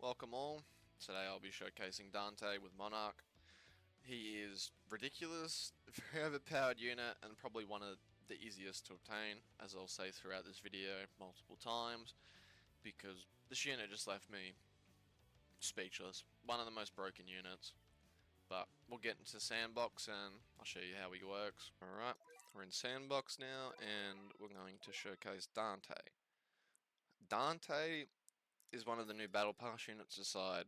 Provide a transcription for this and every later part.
Welcome all. Today I'll be showcasing Dante with Monarch. He is ridiculous, very overpowered unit, and probably one of the easiest to obtain, as I'll say throughout this video multiple times, because this unit just left me speechless. One of the most broken units. But we'll get into Sandbox and I'll show you how he works. Alright, we're in Sandbox now and we're going to showcase Dante. Dante is one of the new Battle Pass units aside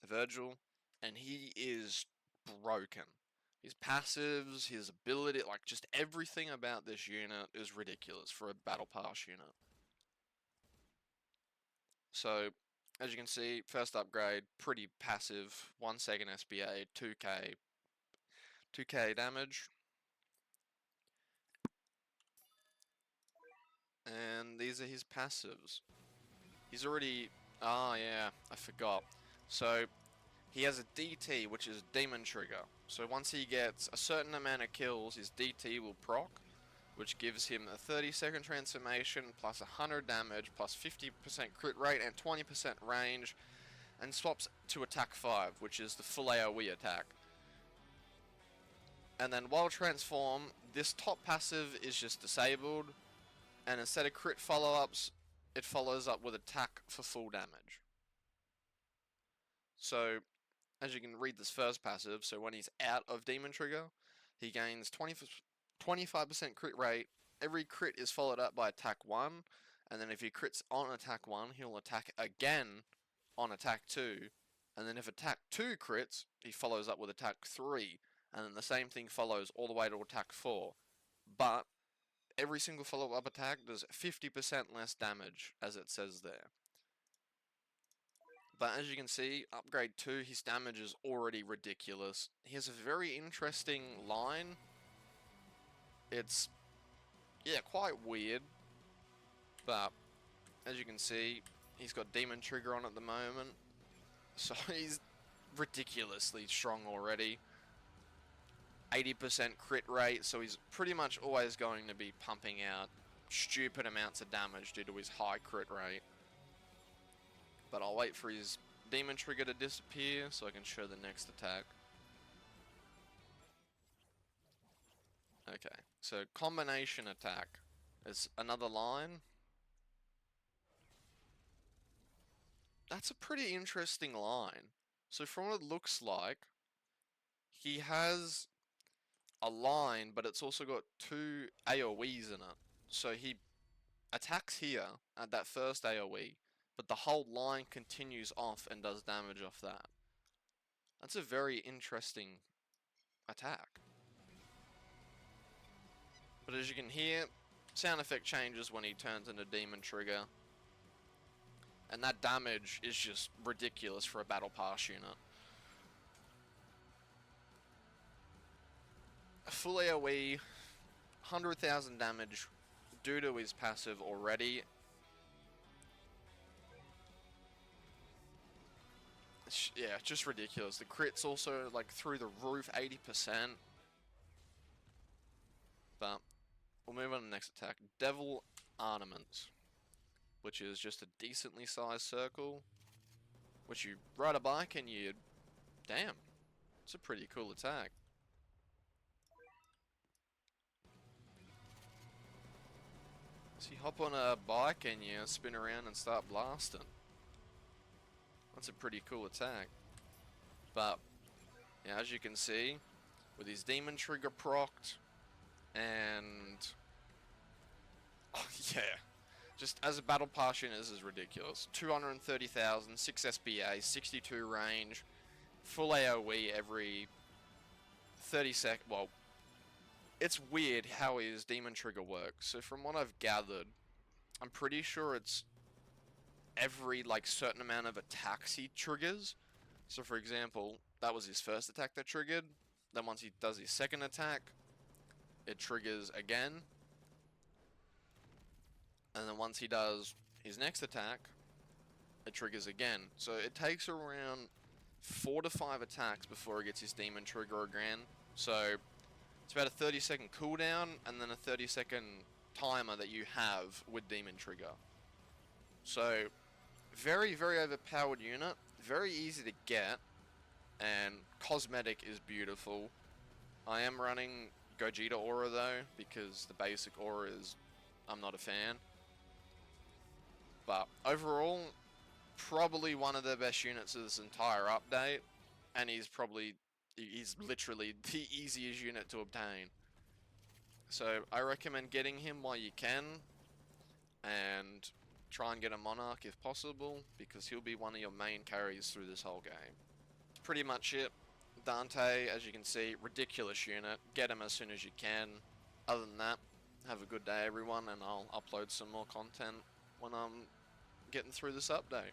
Virgil, and he is broken. His passives, his ability, like just everything about this unit is ridiculous for a Battle Pass unit. So, as you can see, first upgrade, pretty passive, 1 second SBA, 2k damage. And these are his passives. He's already, yeah, I forgot. So, he has a DT, which is Demon Trigger. So once he gets a certain amount of kills, his DT will proc, which gives him a 30-second transformation, plus 100 damage, plus 50% crit rate, and 20% range, and swaps to attack 5, which is the full AoE attack. And then while transform, this top passive is just disabled, and instead of crit follow-ups, it follows up with attack for full damage. So, as you can read this first passive, so when he's out of Demon Trigger, he gains 25% crit rate. Every crit is followed up by attack 1, and then if he crits on attack 1, he'll attack again on attack 2, and then if attack 2 crits, he follows up with attack 3, and then the same thing follows all the way to attack 4. But every single follow-up attack does 50% less damage, as it says there. But as you can see, upgrade 2, his damage is already ridiculous. He has a very interesting line. It's, yeah, quite weird. But, as you can see, he's got Demon Trigger on at the moment. So he's ridiculously strong already. 80% crit rate, so he's pretty much always going to be pumping out stupid amounts of damage due to his high crit rate. But I'll wait for his Demon Trigger to disappear so I can show the next attack. Okay, so combination attack is another line. That's a pretty interesting line. So from what it looks like, he has a line, but it's also got 2 AoEs in it. So he attacks here at that first AoE, but the whole line continues off and does damage off that. That's a very interesting attack. But as you can hear, sound effect changes when he turns into Demon Trigger. And that damage is just ridiculous for a Battle Pass unit. A full AoE, 100,000 damage due to his passive already. Yeah, just ridiculous. The crit's also like through the roof, 80%. But we'll move on to the next attack. Devil Ornaments, which is just a decently sized circle, which you ride a bike and you... Damn, it's a pretty cool attack. So you hop on a bike and you spin around and start blasting. That's a pretty cool attack. But, yeah, as you can see, with his Demon Trigger procced, and... Oh, yeah. Just as a Battle Pass unit, this is ridiculous. 230,000, 6 SBA, 62 range, full AoE every 30 seconds. Well, it's weird how his Demon Trigger works. So from what I've gathered, I'm pretty sure it's every like certain amount of attacks he triggers. So for example, that was his first attack that triggered. Then once he does his second attack, it triggers again. And then once he does his next attack, it triggers again. So it takes around 4 to 5 attacks before he gets his Demon Trigger again. So it's about a 30-second cooldown and then a 30-second timer that you have with Demon Trigger. So Very, very overpowered unit. Very easy to get. And cosmetic is beautiful. I am running Gogeta Aura though, because the basic Aura is... I'm not a fan. But overall, probably one of the best units of this entire update. And he's literally the easiest unit to obtain. So I recommend getting him while you can. And try and get a Monarch if possible, because he'll be one of your main carries through this whole game. That's pretty much it. Dante, as you can see, ridiculous unit. Get him as soon as you can. Other than that, have a good day everyone, and I'll upload some more content when I'm getting through this update.